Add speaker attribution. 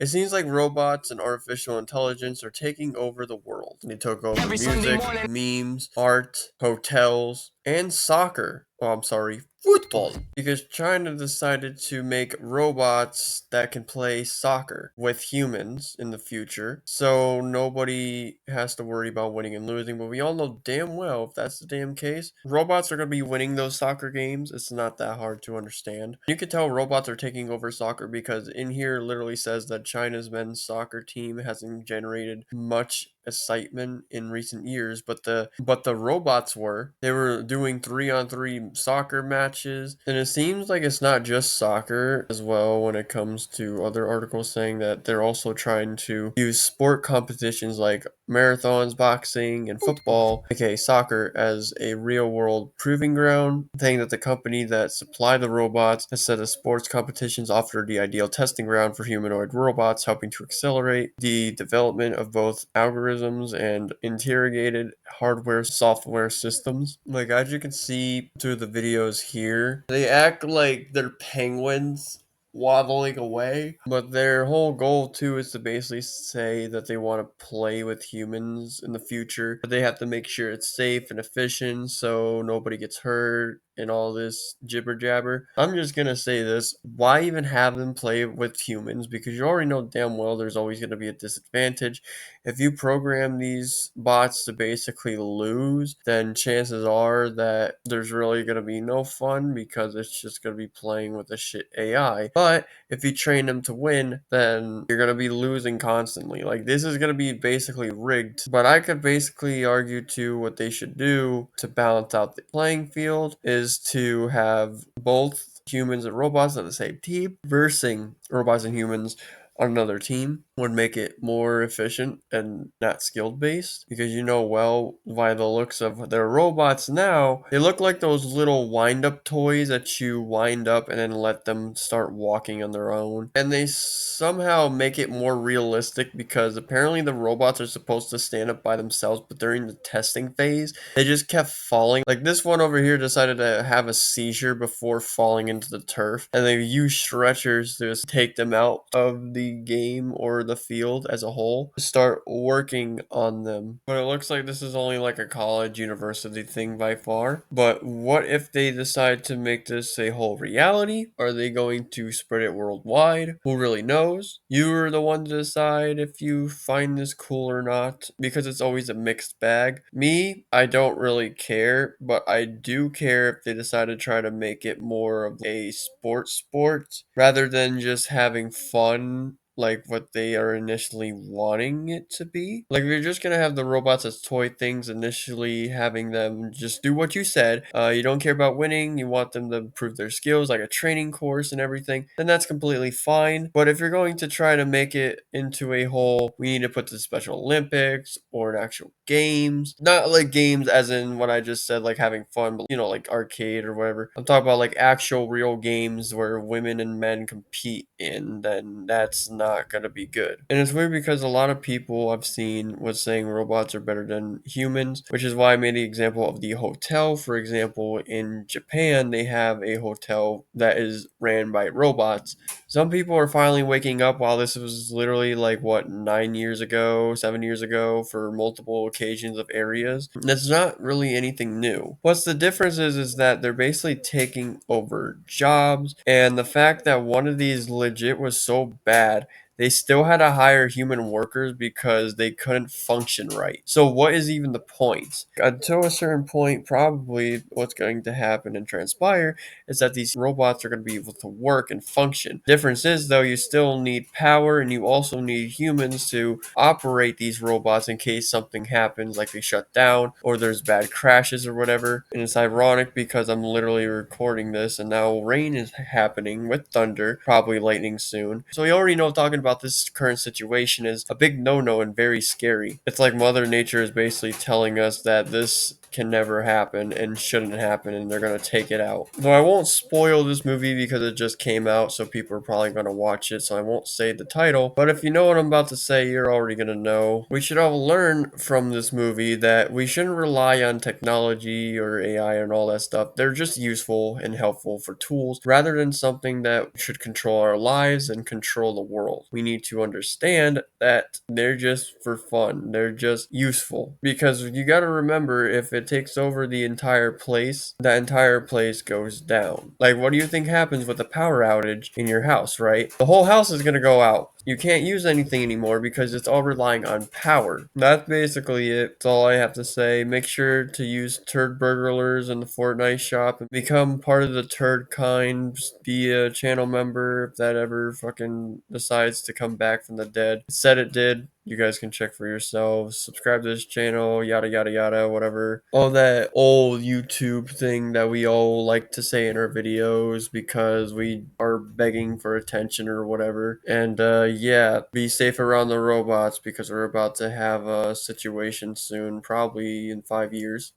Speaker 1: It seems like robots and artificial intelligence are taking over the world. They took over music, memes, art, hotels, and soccer. Oh, I'm sorry, football. Because China decided to make robots that can play soccer with humans in the future. So nobody has to worry about winning and losing. But we all know damn well if that's the damn case, robots are going to be winning those soccer games. It's not that hard to understand. You can tell robots are taking over soccer because in here literally says that China's men's soccer team hasn't generated much excitement in recent years, but the robots were doing 3-on-3 soccer matches, and it seems like it's not just soccer as well when it comes to other articles saying that they're also trying to use sport competitions like marathons, boxing, and football, aka soccer, as a real world proving ground, saying that the company that supplied the robots has said the sports competitions offer the ideal testing ground for humanoid robots, helping to accelerate the development of both algorithms and interrogated hardware software systems. Like, as you can see through the videos here, they act like they're penguins waddling away, but their whole goal too is to basically say that they want to play with humans in the future, but they have to make sure it's safe and efficient so nobody gets hurt and all this jibber jabber. I'm just gonna say this: why even have them play with humans? Because you already know damn well there's always gonna be a disadvantage. If you program these bots to basically lose, then chances are that there's really gonna be no fun because it's just gonna be playing with a shit AI. But if you train them to win, then you're gonna be losing constantly. Like, this is gonna be basically rigged. But I could basically argue to what they should do to balance out the playing field is to have both humans and robots on the same team, versing robots and humans on another team would make it more efficient and not skill based, because you know well by the looks of their robots now, they look like those little wind up toys that you wind up and then let them start walking on their own, and they somehow make it more realistic because apparently the robots are supposed to stand up by themselves, but during the testing phase they just kept falling. Like, this one over here decided to have a seizure before falling into the turf, and they used stretchers to just take them out of the game or the field as a whole to start working on them. But it looks like this is only like a college university thing by far. But what if they decide to make this a whole reality? Are they going to spread it worldwide? Who really knows? You're the one to decide if you find this cool or not, because it's always a mixed bag. Me, I don't really care, but I do care if they decide to try to make it more of a sport rather than just having fun like what they are initially wanting it to be. Like, if you're just gonna have the robots as toy things, initially having them just do what you said, you don't care about winning, you want them to improve their skills, like a training course and everything, then that's completely fine. But if you're going to try to make it into a whole, we need to put the Special Olympics or an actual games, not like games as in what I just said, like having fun, but like arcade or whatever. I'm talking about like actual real games where women and men compete in, then that's not gonna be good. And it's weird because a lot of people I've seen was saying robots are better than humans, which is why I made the example of the hotel. For example, in Japan, they have a hotel that is ran by robots. Some people are finally waking up while this was literally like what, 9 years ago, 7 years ago for multiple occasions of areas. That's not really anything new. What's the difference is that they're basically taking over jobs, and the fact that one of these legit was so bad they still had to hire human workers because they couldn't function right. So what is even the point? Until a certain point, probably what's going to happen and transpire is that these robots are going to be able to work and function. Difference is, though, you still need power and you also need humans to operate these robots in case something happens, like they shut down or there's bad crashes or whatever. And it's ironic because I'm literally recording this and now rain is happening with thunder, probably lightning soon. So you already know talking about this current situation is a big no-no and very scary. It's like Mother Nature is basically telling us that this can never happen and shouldn't happen, and they're going to take it out. Though I won't spoil this movie because it just came out, so people are probably going to watch it, so I won't say the title. But if you know what I'm about to say, you're already going to know. We should all learn from this movie that we shouldn't rely on technology or AI and all that stuff. They're just useful and helpful for tools rather than something that should control our lives and control the world. we need to understand that they're just for fun. They're just useful. Because you gotta remember, if it takes over the entire place, that entire place goes down. Like, what do you think happens with a power outage in your house, right? The whole house is gonna go out. You can't use anything anymore because it's all relying on power. That's basically it. That's all I have to say. Make sure to use turd burglars in the Fortnite shop and become part of the turd kind. Be a channel member if that ever fucking decides to come back from the dead. It said it did. You guys can check for yourselves. Subscribe to this channel, yada yada yada, whatever. All that old YouTube thing that we all like to say in our videos because we are begging for attention or whatever. And yeah, be safe around the robots because we're about to have a situation soon, probably in 5 years.